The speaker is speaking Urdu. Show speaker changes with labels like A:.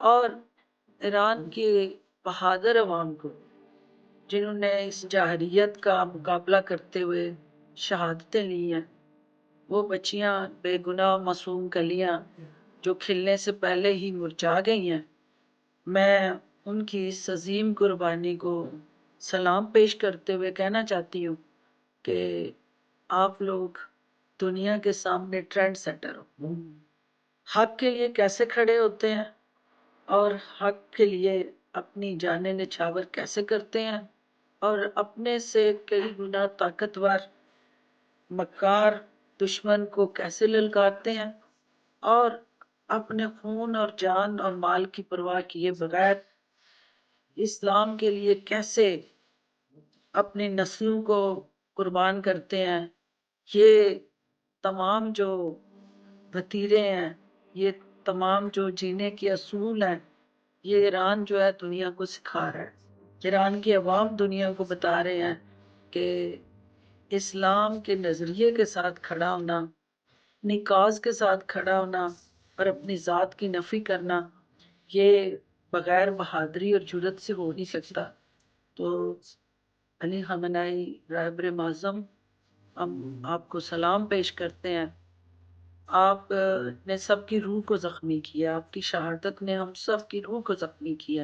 A: اور ایران کی بہادر عوام کو، جنہوں نے اس جاہلیت کا مقابلہ کرتے ہوئے شہادتیں لی ہیں، وہ بچیاں بے گناہ معصوم کلیاں جو کھلنے سے پہلے ہی مرجھا گئی ہیں، میں ان کی اس عظیم قربانی کو سلام پیش کرتے ہوئے کہنا چاہتی ہوں کہ آپ لوگ دنیا کے سامنے ٹرینڈ سیٹر ہو، حق کے لیے کیسے کھڑے ہوتے ہیں اور حق کے لیے اپنی جانیں نچھاور کیسے کرتے ہیں، اور اپنے سے کئی گنا طاقتور مکار دشمن کو کیسے للکارتے ہیں، اور اپنے خون اور جان اور مال کی پرواہ کیے بغیر اسلام کے لیے کیسے اپنی نسلوں کو قربان کرتے ہیں۔ یہ تمام جو وتیرے ہیں، یہ تمام جو جینے کے اصول ہیں، یہ ایران جو ہے دنیا کو سکھا رہا ہے۔ ایران کی عوام دنیا کو بتا رہے ہیں کہ اسلام کے نظریے کے ساتھ کھڑا ہونا، اپنی کاز کے ساتھ کھڑا ہونا اور اپنی ذات کی نفی کرنا، یہ بغیر بہادری اور جرت سے ہو نہیں سکتا۔ تو علی خامنہئی رہبر معظم، ہم آپ کو سلام پیش کرتے ہیں۔ آپ نے سب کی روح کو زخمی کیا، آپ کی شہادت نے ہم سب کی روح کو زخمی کیا۔